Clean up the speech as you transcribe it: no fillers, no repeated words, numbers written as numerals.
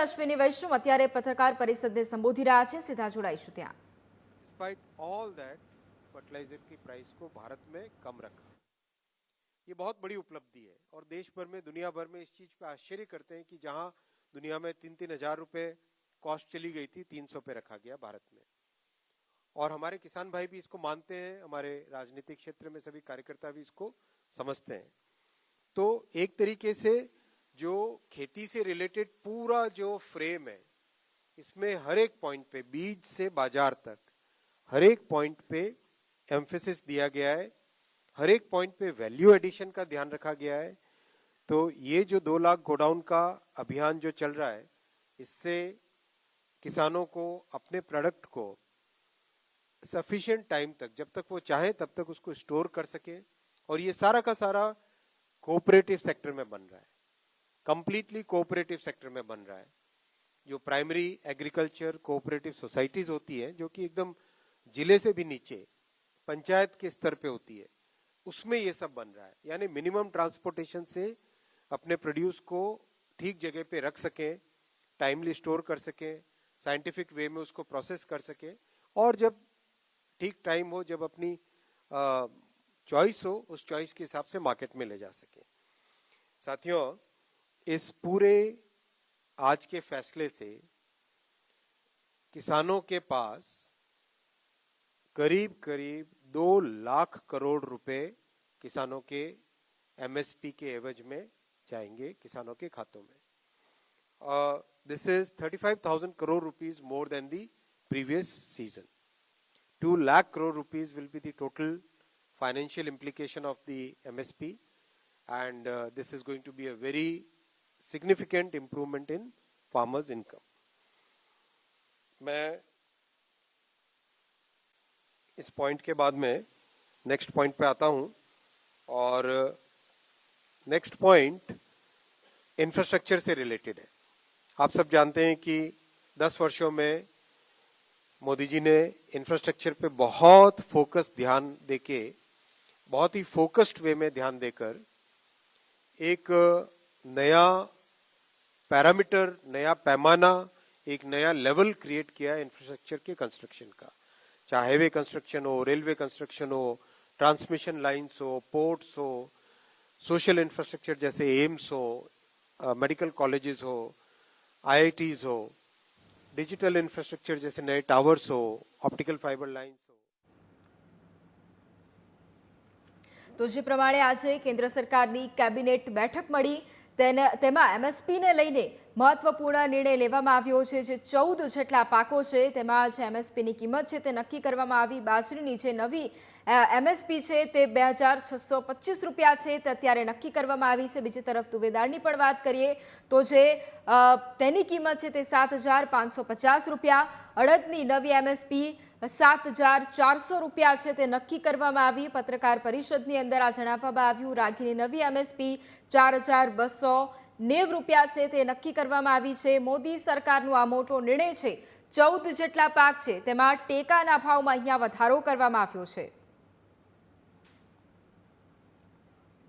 અશ્વિની વૈષ્ણવ અત્યારે પત્રકાર પરિષદને સંબોધી રહ્યા છે। સીધા જોડાઈશું ત્યાં। Despite all that, फर्टिलाइजर की प्राइस को भारत में कम रखा, ये बहुत बड़ी उपलब्धि है और देश भर में, दुनिया भर में इस चीज पे आश्चर्य करते हैं कि जहां दुनिया में 3-3 हजार रुपए कॉस्ट चली गई थी, 300 पे रखा गया भारत में। और हमारे किसान भाई भी इसको मानते हैं, हमारे राजनीतिक क्षेत्र में सभी कार्यकर्ता भी इसको समझते हैं। तो एक तरीके से जो खेती से रिलेटेड पूरा जो फ्रेम है, इसमें हर एक पॉइंट पे, बीज से बाजार तक हर एक पॉइंट पे एम्फेसिस दिया गया है, हर एक पॉइंट पे वैल्यू एडिशन का ध्यान रखा गया है। तो ये जो 2 लाख गोडाउन का अभियान जो चल रहा है, इससे किसानों को अपने प्रोडक्ट को सफिशिएंट टाइम तक, जब तक वो चाहे तब तक उसको स्टोर कर सके। और ये सारा का सारा कोऑपरेटिव सेक्टर में बन रहा है, कंप्लीटली कोऑपरेटिव सेक्टर में बन रहा है। जो प्राइमरी एग्रीकल्चर कोऑपरेटिव सोसाइटीज होती है, जो कि एकदम जिले से भी नीचे पंचायत के स्तर पे होती है, उसमें ये सब बन रहा है। यानी मिनिमम ट्रांसपोर्टेशन से अपने प्रोड्यूस को ठीक जगह पे रख सके, टाइमली स्टोर कर सके, साइंटिफिक वे में उसको प्रोसेस कर सके, और जब ठीक टाइम हो, जब अपनी चॉइस हो, उस चॉइस के हिसाब से मार्केट में ले जा सके। साथियों, इस पूरे आज के फैसले से किसानों के पास करीब करीब 2 लाख करोड़ रुपए किसानों के एमएसपी के एवज में जाएंगे किसानों के खातों में। This is 35,000 crore rupees more than the previous season. 2 lakh crore rupees will be the total financial implication of the MSP, and this is going to be a very significant improvement in farmers' income. मैं इस point के बाद में next point पे आता हूं, और next point infrastructure से रिलेटेड है। आप सब जानते हैं कि 10 वर्षों में मोदी जी ने इंफ्रास्ट्रक्चर पे बहुत फोकस ध्यान देके, बहुत ही फोकस्ड वे में ध्यान देकर एक नया पैरामीटर, नया पैमाना, एक नया लेवल क्रिएट किया इंफ्रास्ट्रक्चर के कंस्ट्रक्शन का। चाहे हाईवे कंस्ट्रक्शन हो, रेलवे कंस्ट्रक्शन हो, ट्रांसमिशन लाइंस हो, पोर्ट्स हो, सोशल इंफ्रास्ट्रक्चर जैसे एम्स हो, मेडिकल कॉलेजेस हो, आईआईटीज हो, डिजिटल इंफ्रास्ट्रक्चर जैसे नए टावर्स हो, ऑप्टिकल फाइबर लाइंस हो। तो जे प्रमाणे आज केंद्र सरकारनी कैबिनेट बैठक मळी, તેમાં એમએસપીને લઈને મહત્વપૂર્ણ નિર્ણય લેવામાં આવ્યો છે। જે 14 જેટલા પાકો છે તેમાં જે એમએસપીની કિંમત છે તે નક્કી કરવામાં આવી। બાજરીની જે નવી એમએસપી છે તે 2,625 રૂપિયા છે તે અત્યારે નક્કી કરવામાં આવી છે। બીજી તરફ તુવેદાળની પણ વાત કરીએ તો જે તેની કિંમત છે તે 7,550 રૂપિયા। અડદની નવી એમએસપી 7,400 રૂપિયા છે તે નક્કી કરવામાં આવી। પત્રકાર પરિષદની અંદર આ જણાવવામાં આવ્યું। રાગીની નવી એમએસપી 4,290 રૂપિયા છે તે નક્કી કરવામાં આવી છે। મોદી સરકારનો આ મોટો નિર્ણય છે। 14 જેટલા પાક છે તેમાં ટેકાના ભાવમાં અહીંયા વધારો કરવામાં આવ્યો છે।